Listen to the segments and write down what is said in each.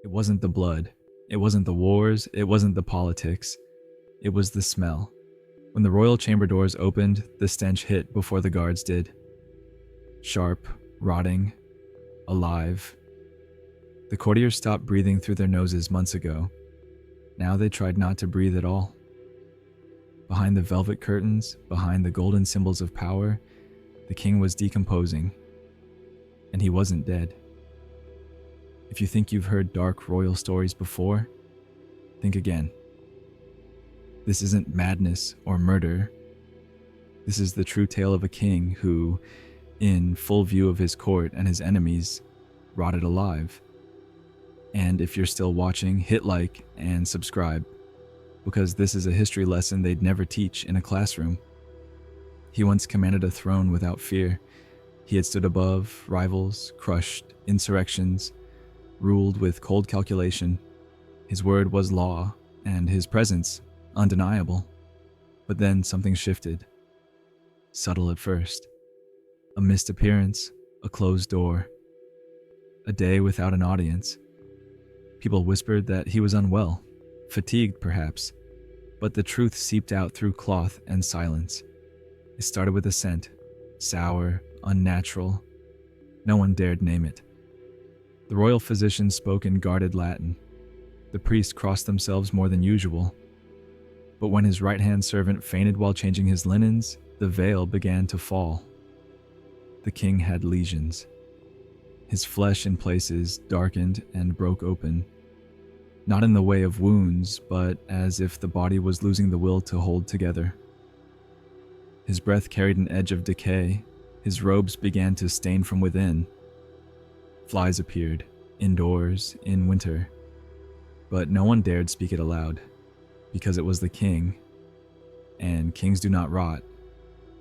It wasn't the blood. It wasn't the wars. It wasn't the politics. It was the smell. When the royal chamber doors opened, the stench hit before the guards did. Sharp, rotting, alive. The courtiers stopped breathing through their noses months ago. Now they tried not to breathe at all. Behind the velvet curtains, behind the golden symbols of power, the king was decomposing. And he wasn't dead. If you think you've heard dark royal stories before, think again. This isn't madness or murder. This is the true tale of a king who, in full view of his court and his enemies, rotted alive. And if you're still watching, hit like and subscribe, because this is a history lesson they'd never teach in a classroom. He once commanded a throne without fear. He had stood above rivals, crushed insurrections, ruled with cold calculation. His word was law, and his presence undeniable. But then something shifted. Subtle at first. A missed appearance, a closed door. A day without an audience. People whispered that he was unwell, fatigued perhaps, but the truth seeped out through cloth and silence. It started with a scent, sour, unnatural. No one dared name it. The royal physician spoke in guarded Latin. The priests crossed themselves more than usual. But when his right-hand servant fainted while changing his linens, the veil began to fall. The king had lesions. His flesh in places darkened and broke open. Not in the way of wounds, but as if the body was losing the will to hold together. His breath carried an edge of decay. His robes began to stain from within. Flies appeared, indoors, in winter. But no one dared speak it aloud, because it was the king. And kings do not rot.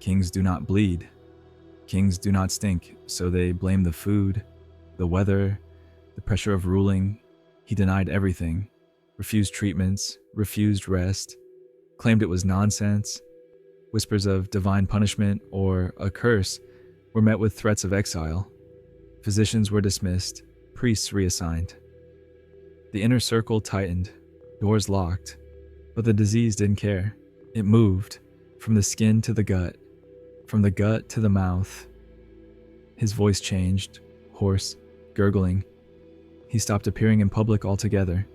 Kings do not bleed. Kings do not stink, so they blamed the food, the weather, the pressure of ruling. He denied everything, refused treatments, refused rest, claimed it was nonsense. Whispers of divine punishment or a curse were met with threats of exile. Physicians were dismissed, priests reassigned. The inner circle tightened, doors locked, but the disease didn't care. It moved, from the skin to the gut, from the gut to the mouth. His voice changed, hoarse, gurgling. He stopped appearing in public altogether.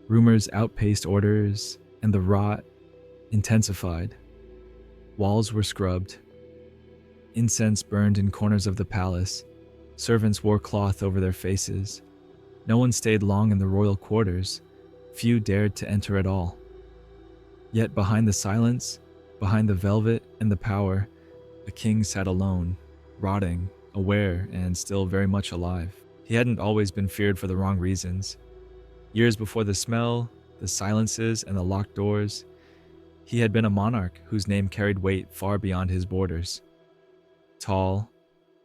Rumors outpaced orders, and the rot intensified. Walls were scrubbed. Incense burned in corners of the palace. Servants wore cloth over their faces. No one stayed long in the royal quarters. Few dared to enter at all. Yet behind the silence, behind the velvet and the power, a king sat alone, rotting, aware, and still very much alive. He hadn't always been feared for the wrong reasons. Years before the smell, the silences, and the locked doors, he had been a monarch whose name carried weight far beyond his borders. Tall,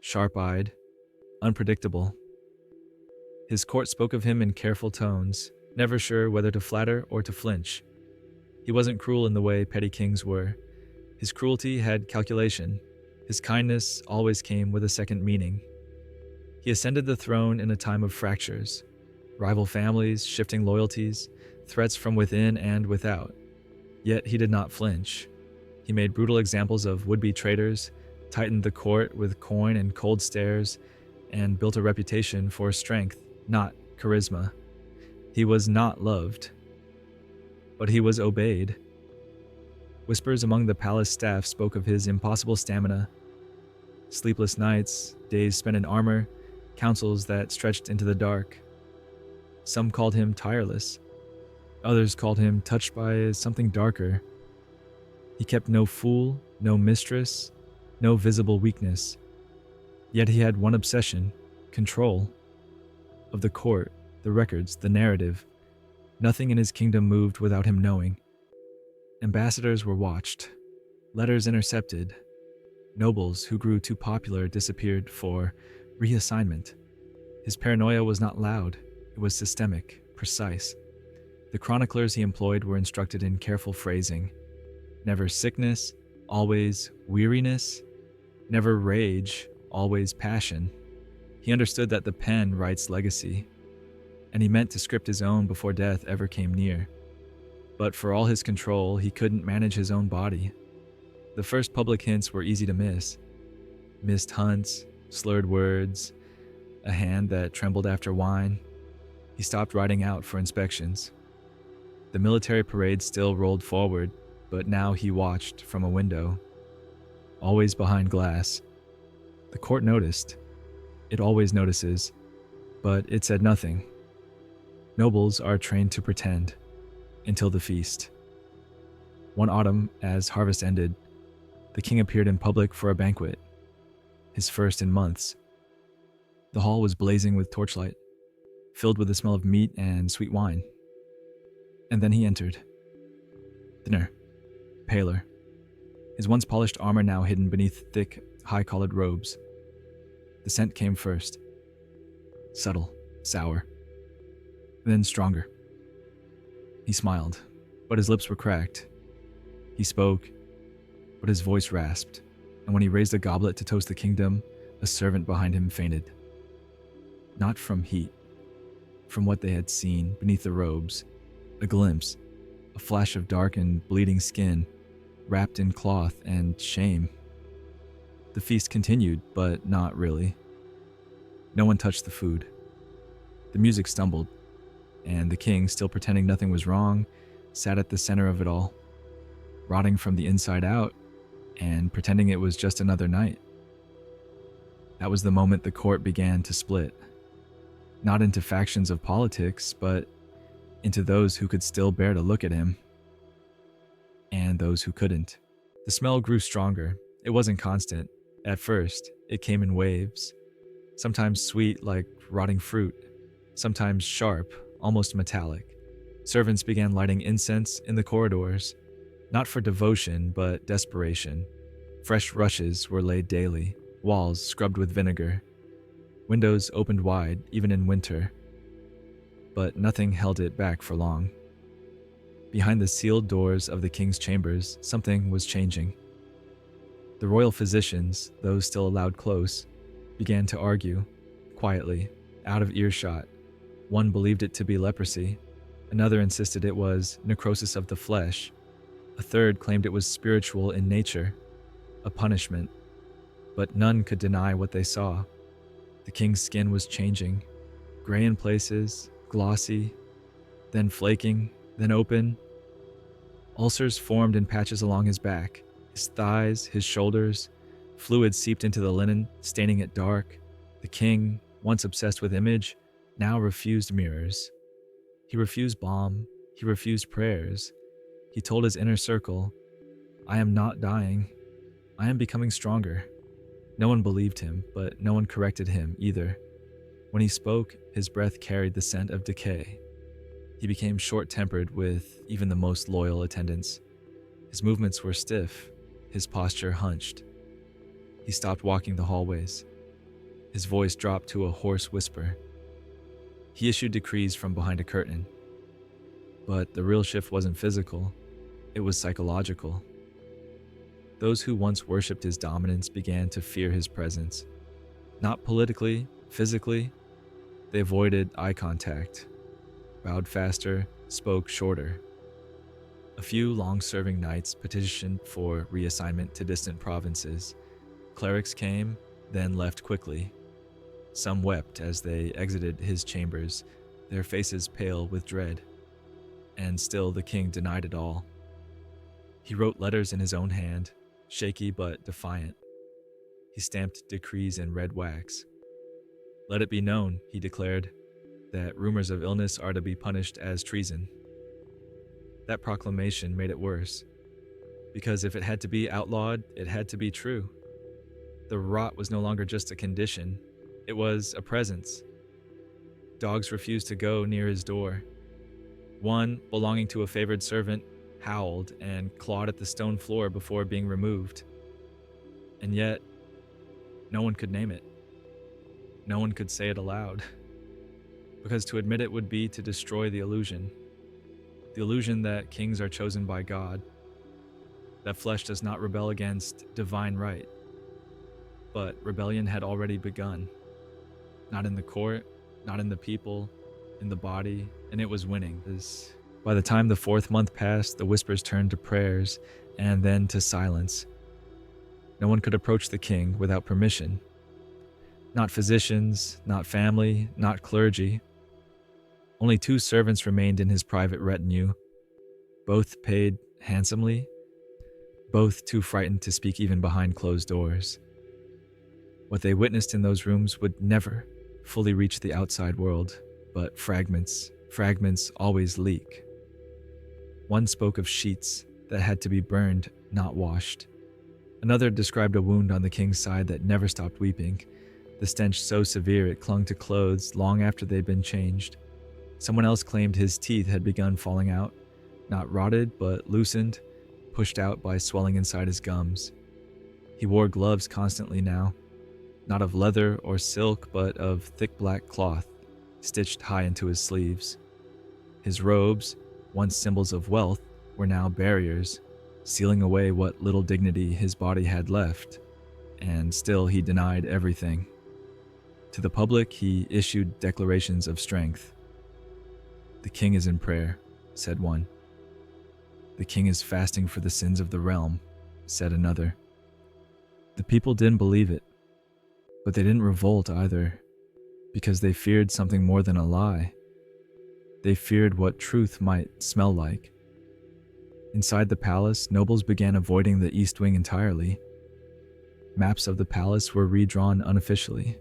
sharp-eyed, unpredictable. His court spoke of him in careful tones, never sure whether to flatter or to flinch. He wasn't cruel in the way petty kings were. His cruelty had calculation. His kindness always came with a second meaning. He ascended the throne in a time of fractures, rival families, shifting loyalties, threats from within and without. Yet he did not flinch. He made brutal examples of would-be traitors, tightened the court with coin and cold stares, and built a reputation for strength, not charisma. He was not loved, but he was obeyed. Whispers among the palace staff spoke of his impossible stamina, sleepless nights, days spent in armor, counsels that stretched into the dark. Some called him tireless. Others called him touched by something darker. He kept no fool, no mistress, no visible weakness. Yet he had one obsession: control. Of the court, the records, the narrative. Nothing in his kingdom moved without him knowing. Ambassadors were watched, letters intercepted. Nobles who grew too popular disappeared for reassignment. His paranoia was not loud, it was systemic, precise. The chroniclers he employed were instructed in careful phrasing. Never sickness, always weariness. Never rage, always passion. He understood that the pen writes legacy. and he meant to script his own before death ever came near. But for all his control, he couldn't manage his own body. The first public hints were easy to miss. Missed hunts, slurred words, a hand that trembled after wine. He stopped riding out for inspections. The military parade still rolled forward, but now he watched from a window, always behind glass. The court noticed. It always notices, but it said nothing. Nobles are trained to pretend, until the feast. One autumn, as harvest ended, the king appeared in public for a banquet, his first in months. The hall was blazing with torchlight, filled with the smell of meat and sweet wine. And then he entered. Thinner, paler, his once polished armor now hidden beneath thick, high-collared robes. The scent came first. Subtle, sour, then stronger. He smiled, but his lips were cracked. He spoke, but his voice rasped, and when he raised a goblet to toast the kingdom, a servant behind him fainted. Not from heat, from what they had seen beneath the robes, a glimpse, a flash of dark and bleeding skin, wrapped in cloth and shame. The feast continued, but not really. No one touched the food. The music stumbled, and the king, still pretending nothing was wrong, sat at the center of it all, rotting from the inside out and pretending it was just another night. That was the moment the court began to split, not into factions of politics, but into those who could still bear to look at him, and those who couldn't. The smell grew stronger. It wasn't constant. At first, it came in waves, sometimes sweet like rotting fruit, sometimes sharp, almost metallic. Servants began lighting incense in the corridors, not for devotion, but desperation. Fresh rushes were laid daily, walls scrubbed with vinegar. Windows opened wide, even in winter. But nothing held it back for long. Behind the sealed doors of the king's chambers, something was changing. The royal physicians, those still allowed close, began to argue, quietly, out of earshot. One believed it to be leprosy. Another insisted it was necrosis of the flesh. A third claimed it was spiritual in nature, a punishment. But none could deny what they saw. The king's skin was changing, gray in places, glossy, then flaking, then open. Ulcers formed in patches along his back, his thighs, his shoulders. Fluid seeped into the linen, staining it dark. The king, once obsessed with image, now refused mirrors. He refused balm. He refused prayers. He told his inner circle, "I am not dying. I am becoming stronger." No one believed him, but no one corrected him either. When he spoke, his breath carried the scent of decay. He became short-tempered with even the most loyal attendants. His movements were stiff, his posture hunched. He stopped walking the hallways. His voice dropped to a hoarse whisper. He issued decrees from behind a curtain. But the real shift wasn't physical, it was psychological. Those who once worshipped his dominance began to fear his presence. Not politically, physically. They avoided eye contact, bowed faster, spoke shorter. A few long-serving knights petitioned for reassignment to distant provinces. Clerics came, then left quickly. Some wept as they exited his chambers, their faces pale with dread. And still the king denied it all. He wrote letters in his own hand, shaky but defiant. He stamped decrees in red wax. "Let it be known," he declared, "that rumors of illness are to be punished as treason." That proclamation made it worse, because if it had to be outlawed, it had to be true. The rot was no longer just a condition, it was a presence. Dogs refused to go near his door. One, belonging to a favored servant, howled and clawed at the stone floor before being removed. And yet, no one could name it. No one could say it aloud, because to admit it would be to destroy the illusion that kings are chosen by God, that flesh does not rebel against divine right. But rebellion had already begun, not in the court, not in the people, in the body, and it was winning. By the time the fourth month passed, the whispers turned to prayers and then to silence. No one could approach the king without permission. Not physicians, not family, not clergy. Only 2 servants remained in his private retinue, both paid handsomely, both too frightened to speak even behind closed doors. What they witnessed in those rooms would never fully reach the outside world, but fragments always leak. One spoke of sheets that had to be burned, not washed. Another described a wound on the king's side that never stopped weeping, the stench so severe it clung to clothes long after they'd been changed. Someone else claimed his teeth had begun falling out, not rotted, but loosened, pushed out by swelling inside his gums. He wore gloves constantly now, not of leather or silk, but of thick black cloth, stitched high into his sleeves. His robes, once symbols of wealth, were now barriers, sealing away what little dignity his body had left, and still he denied everything. To the public, he issued declarations of strength. "The king is in prayer," said one. "The king is fasting for the sins of the realm," said another. The people didn't believe it, but they didn't revolt either, because they feared something more than a lie. They feared what truth might smell like. Inside the palace, nobles began avoiding the East Wing entirely. Maps of the palace were redrawn unofficially.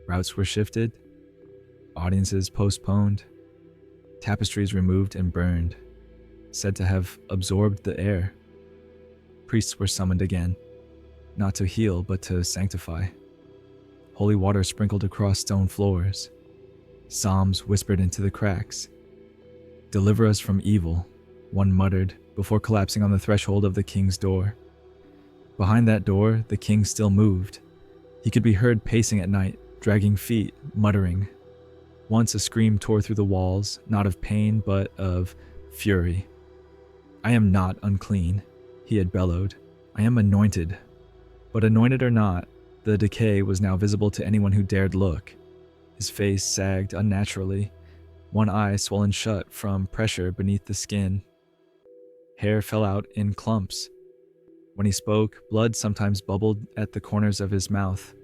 Routes were shifted, audiences postponed, tapestries removed and burned, said to have absorbed the air. Priests were summoned again, not to heal but to sanctify. Holy water sprinkled across stone floors. Psalms whispered into the cracks. "Deliver us from evil," one muttered before collapsing on the threshold of the king's door. Behind that door, the king still moved. He could be heard pacing at night, dragging feet, muttering. Once a scream tore through the walls, not of pain, but of fury. "I am not unclean," he had bellowed. "I am anointed." But anointed or not, the decay was now visible to anyone who dared look. His face sagged unnaturally, one eye swollen shut from pressure beneath the skin. Hair fell out in clumps. When he spoke, blood sometimes bubbled at the corners of his mouth.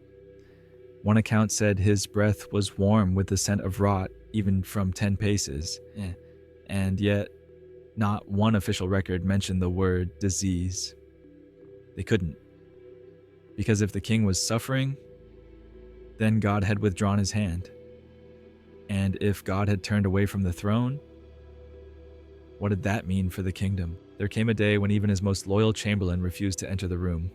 One account said his breath was warm with the scent of rot, even from 10 paces. And yet, not one official record mentioned the word disease. They couldn't. Because if the king was suffering, then God had withdrawn his hand. And if God had turned away from the throne, what did that mean for the kingdom? There came a day when even his most loyal chamberlain refused to enter the room.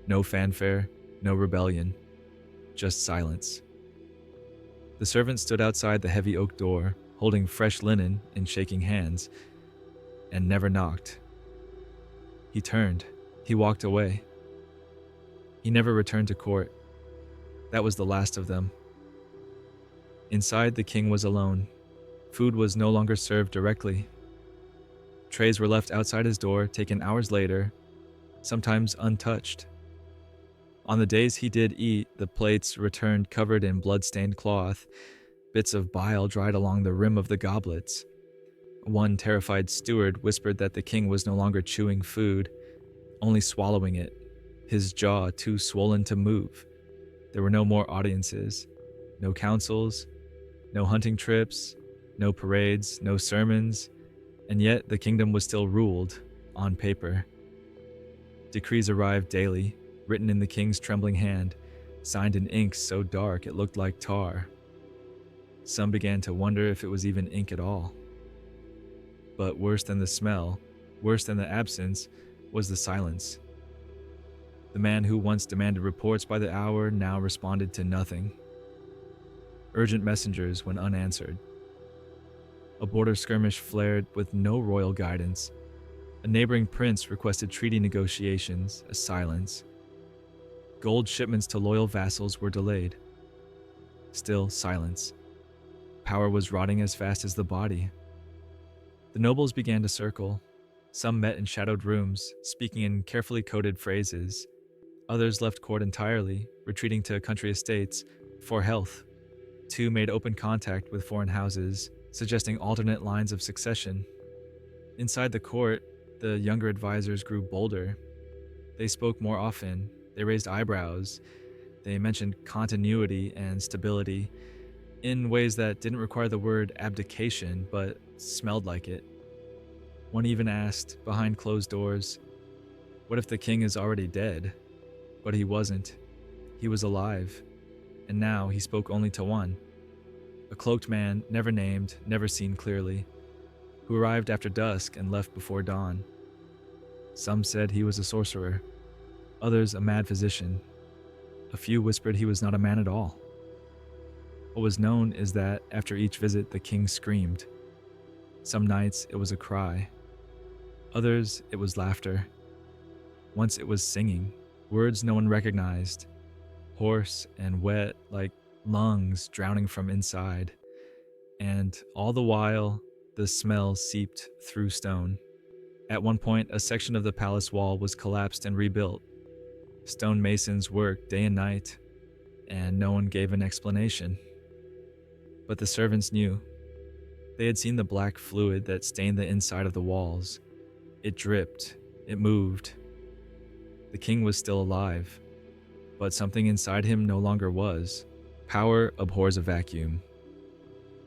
No fanfare, no rebellion, just silence. The servant stood outside the heavy oak door, holding fresh linen in shaking hands, and never knocked. He turned. He walked away. He never returned to court. That was the last of them. Inside, the king was alone. Food was no longer served directly. Trays were left outside his door, taken hours later, sometimes untouched. On the days he did eat, the plates returned covered in blood-stained cloth, bits of bile dried along the rim of the goblets. One terrified steward whispered that the king was no longer chewing food, only swallowing it, his jaw too swollen to move. There were no more audiences, no councils, no hunting trips, no parades, no sermons, and yet the kingdom was still ruled, on paper. Decrees arrived daily, written in the king's trembling hand, signed in ink so dark it looked like tar. Some began to wonder if it was even ink at all. But worse than the smell, worse than the absence, was the silence. The man who once demanded reports by the hour now responded to nothing. Urgent messengers went unanswered. A border skirmish flared with no royal guidance. A neighboring prince requested treaty negotiations, a silence. Gold shipments to loyal vassals were delayed. Still silence. Power was rotting as fast as the body. The nobles began to circle. Some met in shadowed rooms, speaking in carefully coded phrases. Others left court entirely, retreating to country estates for health. Two made open contact with foreign houses, suggesting alternate lines of succession. Inside the court, the younger advisors grew bolder. They spoke more often, they raised eyebrows, they mentioned continuity and stability in ways that didn't require the word abdication but smelled like it. One even asked, behind closed doors, what if the king is already dead? But he wasn't. He was alive, and now he spoke only to one. A cloaked man, never named, never seen clearly, who arrived after dusk and left before dawn. Some said he was a sorcerer, others a mad physician. A few whispered he was not a man at all. What was known is that after each visit the king screamed. Some nights it was a cry. Others it was laughter. Once it was singing, words no one recognized, hoarse and wet like lungs drowning from inside. And all the while, the smell seeped through stone. At one point, a section of the palace wall was collapsed and rebuilt. Stone masons worked day and night, and no one gave an explanation. But the servants knew. They had seen the black fluid that stained the inside of the walls. It dripped, it moved. The king was still alive, but something inside him no longer was. Power abhors a vacuum.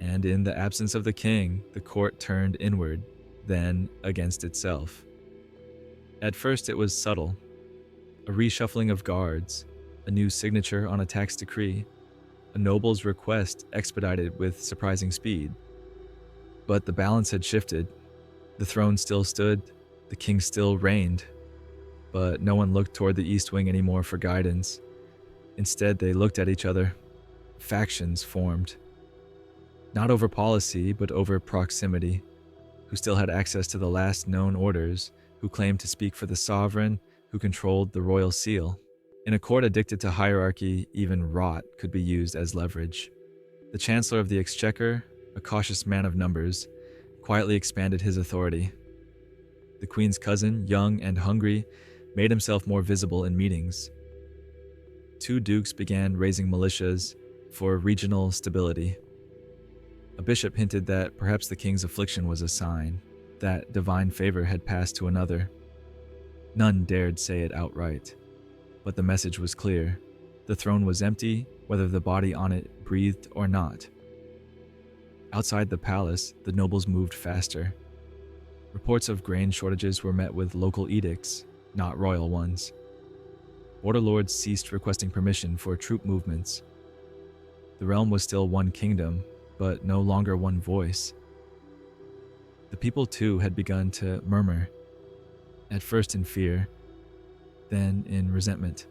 And in the absence of the king, the court turned inward, then against itself. At first it was subtle. A reshuffling of guards, a new signature on a tax decree, a noble's request expedited with surprising speed. But the balance had shifted. The throne still stood, the king still reigned, but no one looked toward the East Wing anymore for guidance. Instead, they looked at each other. Factions formed. Not over policy, but over proximity, who still had access to the last known orders, who claimed to speak for the sovereign, who controlled the royal seal. In a court addicted to hierarchy, even rot could be used as leverage. The Chancellor of the Exchequer, a cautious man of numbers, quietly expanded his authority. The Queen's cousin, young and hungry, made himself more visible in meetings. Two dukes began raising militias for regional stability. A bishop hinted that perhaps the king's affliction was a sign, that divine favor had passed to another. None dared say it outright, but the message was clear. The throne was empty, whether the body on it breathed or not. Outside the palace, the nobles moved faster. Reports of grain shortages were met with local edicts, not royal ones. Border lords ceased requesting permission for troop movements. The realm was still one kingdom, but no longer one voice. The people too had begun to murmur, at first in fear, then in resentment.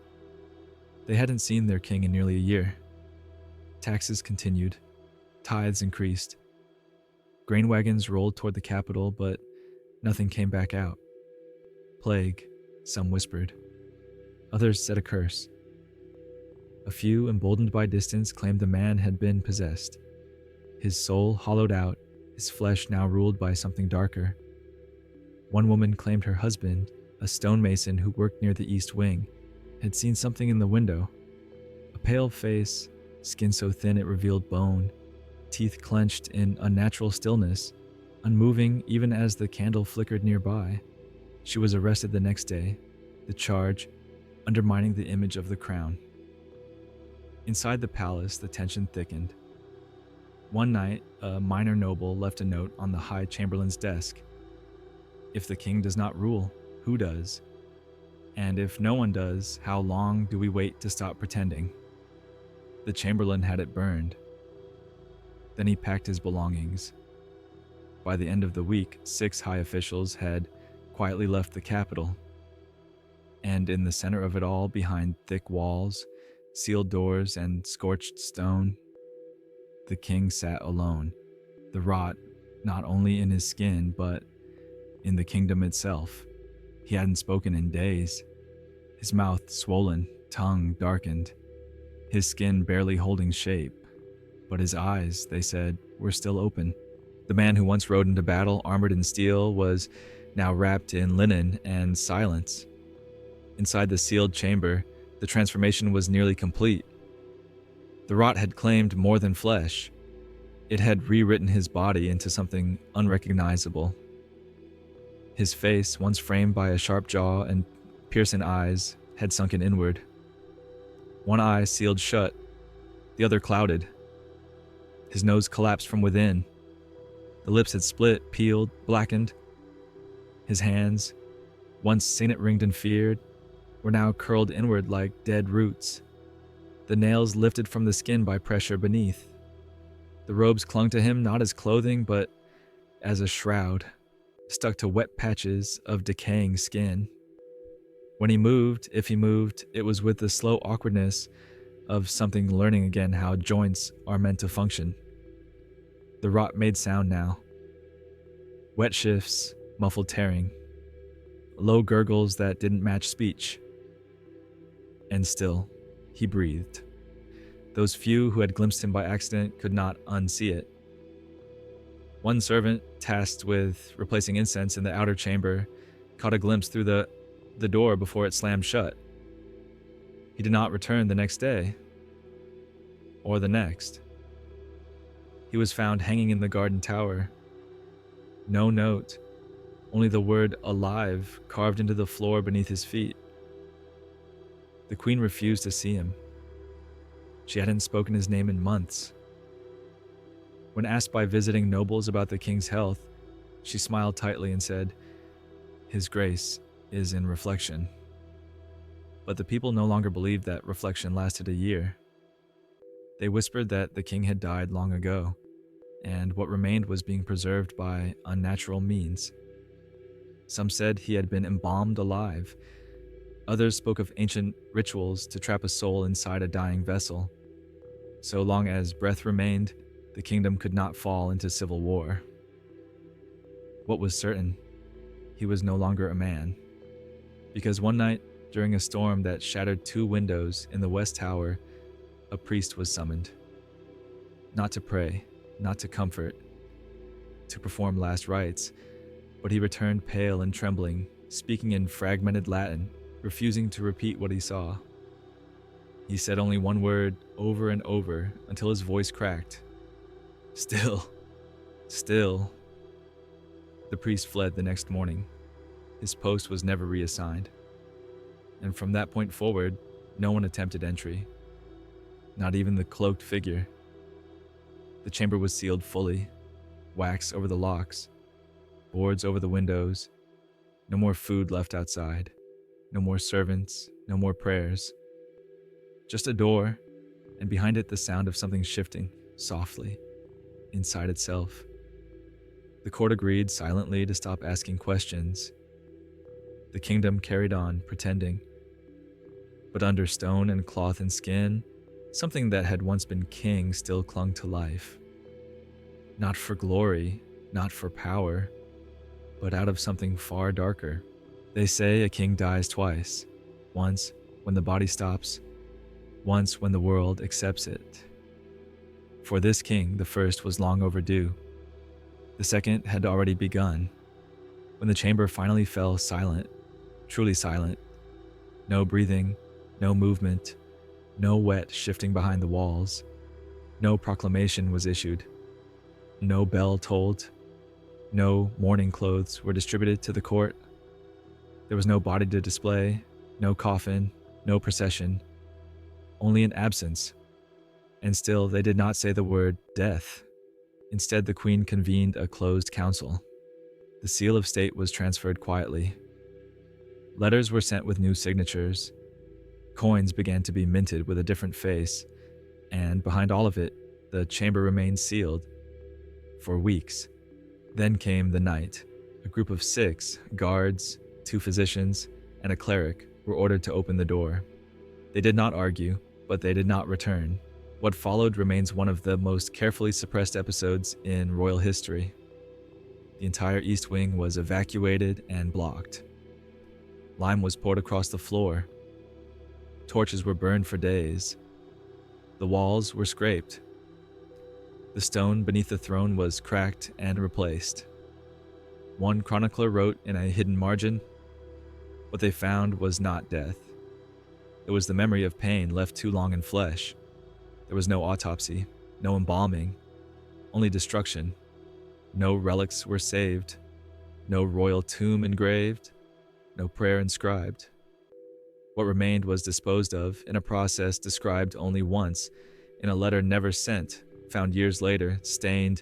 They hadn't seen their king in nearly a year. Taxes continued, tithes increased. Grain wagons rolled toward the capital, but nothing came back out. Plague, some whispered. Others said a curse. A few, emboldened by distance, claimed the man had been possessed. His soul hollowed out, his flesh now ruled by something darker. One woman claimed her husband, a stonemason who worked near the East Wing, had seen something in the window. A pale face, skin so thin it revealed bone, teeth clenched in unnatural stillness, unmoving even as the candle flickered nearby. She was arrested the next day, the charge undermining the image of the crown. Inside the palace, the tension thickened. One night, a minor noble left a note on the High Chamberlain's desk. If the king does not rule, who does? And if no one does, how long do we wait to stop pretending? The Chamberlain had it burned. Then he packed his belongings. By the end of the week, 6 high officials had quietly left the capital. And in the center of it all, behind thick walls, sealed doors, and scorched stone, the king sat alone, the rot not only in his skin, but in the kingdom itself. He hadn't spoken in days. His mouth swollen, tongue darkened, his skin barely holding shape. But his eyes, they said, were still open. The man who once rode into battle armored in steel was now wrapped in linen and silence. Inside the sealed chamber, the transformation was nearly complete. The rot had claimed more than flesh. It had rewritten his body into something unrecognizable. His face, once framed by a sharp jaw and piercing eyes, had sunken inward. One eye sealed shut, the other clouded. His nose collapsed from within. The lips had split, peeled, blackened. His hands, once signet-ringed and feared, were now curled inward like dead roots. The nails lifted from the skin by pressure beneath. The robes clung to him not as clothing, but as a shroud, stuck to wet patches of decaying skin. When he moved, if he moved, it was with the slow awkwardness of something learning again how joints are meant to function. The rot made sound now. Wet shifts, muffled tearing, low gurgles that didn't match speech. And still, he breathed. Those few who had glimpsed him by accident could not unsee it. One servant, tasked with replacing incense in the outer chamber, caught a glimpse through the door before it slammed shut. He did not return the next day, or the next. He was found hanging in the garden tower. No note, only the word "alive" carved into the floor beneath his feet. The queen refused to see him. She hadn't spoken his name in months. When asked by visiting nobles about the king's health, she smiled tightly and said, "His grace is in reflection." But the people no longer believed that reflection lasted a year. They whispered that the king had died long ago, and what remained was being preserved by unnatural means. Some said he had been embalmed alive. Others spoke of ancient rituals to trap a soul inside a dying vessel. So long as breath remained, the kingdom could not fall into civil war. What was certain? He was no longer a man. Because one night, during a storm that shattered 2 windows in the West Tower, a priest was summoned. Not to pray, not to comfort, to perform last rites, but he returned pale and trembling, speaking in fragmented Latin, refusing to repeat what he saw. He said only one word over and over until his voice cracked. "Still, still." The priest fled the next morning. His post was never reassigned. And from that point forward, no one attempted entry. Not even the cloaked figure. The chamber was sealed fully, wax over the locks, boards over the windows, no more food left outside, no more servants, no more prayers. Just a door, and behind it the sound of something shifting, softly, inside itself. The court agreed silently to stop asking questions. The kingdom carried on, pretending. But under stone and cloth and skin, something that had once been king still clung to life. Not for glory, not for power, but out of something far darker. They say a king dies twice. Once when the body stops, once when the world accepts it. For this king, the first was long overdue. The second had already begun. When the chamber finally fell silent, truly silent, no breathing, no movement, no wet shifting behind the walls, no proclamation was issued, no bell tolled, no mourning clothes were distributed to the court. There was no body to display, no coffin, no procession, only an absence. And still they did not say the word death. Instead, the queen convened a closed council. The seal of state was transferred quietly. Letters were sent with new signatures. Coins began to be minted with a different face, and behind all of it, the chamber remained sealed for weeks. Then came the night. A group of 6 guards, 2 physicians, and a cleric were ordered to open the door. They did not argue, but they did not return. What followed remains one of the most carefully suppressed episodes in royal history. The entire East Wing was evacuated and blocked. Lime was poured across the floor. Torches were burned for days. The walls were scraped. The stone beneath the throne was cracked and replaced. One chronicler wrote in a hidden margin, "What they found was not death. It was the memory of pain left too long in flesh. There was no autopsy, no embalming, only destruction. No relics were saved, no royal tomb engraved, no prayer inscribed. What remained was disposed of in a process described only once, in a letter never sent, found years later, stained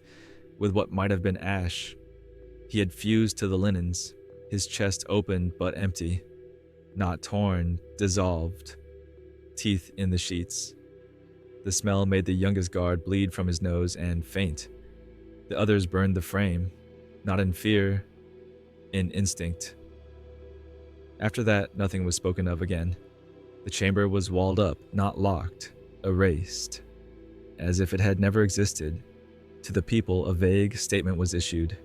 with what might have been ash. He had fused to the linens, his chest open but empty, not torn, dissolved, teeth in the sheets. The smell made the youngest guard bleed from his nose and faint. The others burned the frame, not in fear, in instinct. After that, nothing was spoken of again. The chamber was walled up, not locked, erased, as if it had never existed. To the people, a vague statement was issued.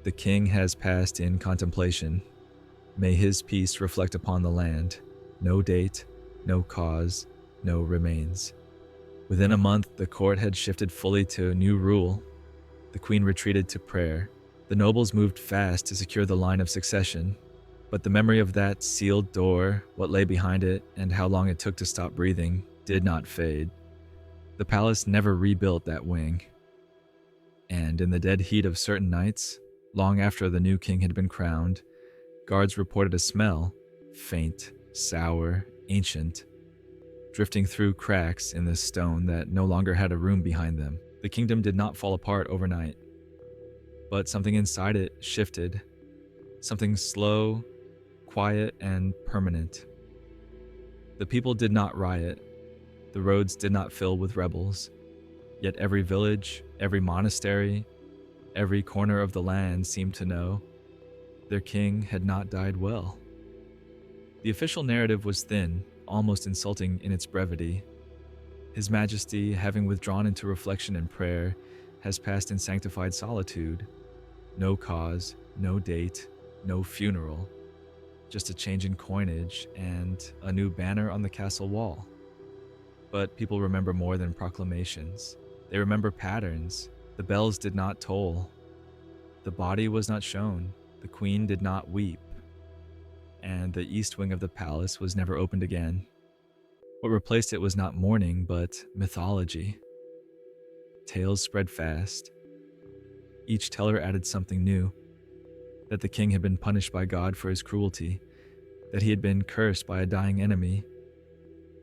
The king has passed in contemplation. May his peace reflect upon the land. No date, no cause, no remains. Within a month, the court had shifted fully to new rule. The queen retreated to prayer. The nobles moved fast to secure the line of succession. But the memory of that sealed door, what lay behind it, and how long it took to stop breathing, did not fade. The palace never rebuilt that wing. And in the dead heat of certain nights, long after the new king had been crowned, guards reported a smell, faint, sour, ancient, drifting through cracks in the stone that no longer had a room behind them. The kingdom did not fall apart overnight, but something inside it shifted, something slow, quiet, and permanent. The people did not riot, the roads did not fill with rebels, yet every village, every monastery, every corner of the land seemed to know their king had not died well. The official narrative was thin, almost insulting in its brevity. His Majesty, having withdrawn into reflection and prayer, has passed in sanctified solitude. No cause, no date, no funeral, just a change in coinage and a new banner on the castle wall. But people remember more than proclamations. They remember patterns. The bells did not toll. The body was not shown. The queen did not weep. And the east wing of the palace was never opened again. What replaced it was not mourning, but mythology. Tales spread fast. Each teller added something new. That the king had been punished by God for his cruelty. That he had been cursed by a dying enemy.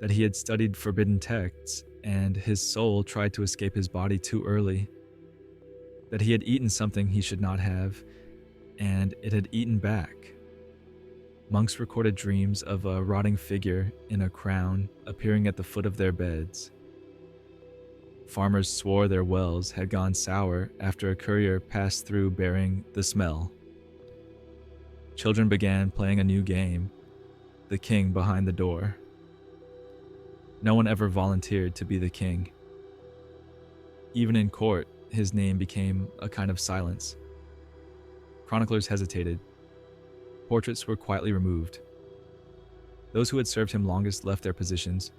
That he had studied forbidden texts, and his soul tried to escape his body too early. That he had eaten something he should not have, and it had eaten back. Monks recorded dreams of a rotting figure in a crown appearing at the foot of their beds. Farmers swore their wells had gone sour after a courier passed through bearing the smell. Children began playing a new game, the king behind the door. No one ever volunteered to be the king. Even in court, his name became a kind of silence. Chroniclers hesitated. Portraits were quietly removed. Those who had served him longest left their positions,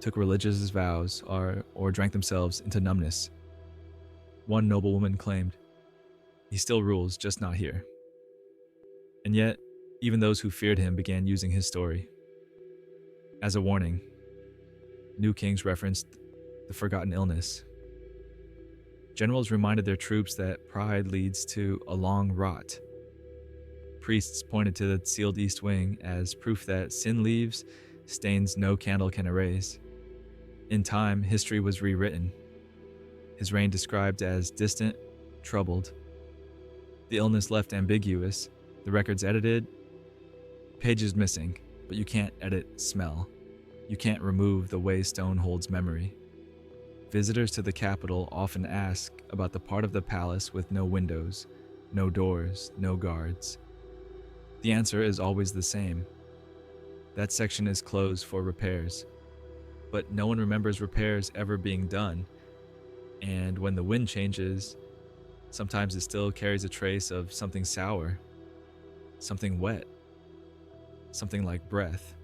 took religious vows, or drank themselves into numbness. One noblewoman claimed, "He still rules, just not here." And yet, even those who feared him began using his story. As a warning, new kings referenced the forgotten illness. Generals reminded their troops that pride leads to a long rot. Priests pointed to the sealed east wing as proof that sin leaves stains no candle can erase. In time, history was rewritten. His reign described as distant, troubled. The illness left ambiguous, the records edited, pages missing, but you can't edit smell. You can't remove the way stone holds memory. Visitors to the capital often ask about the part of the palace with no windows, no doors, no guards. The answer is always the same. That section is closed for repairs. But no one remembers repairs ever being done. And when the wind changes, sometimes it still carries a trace of something sour, something wet, something like breath.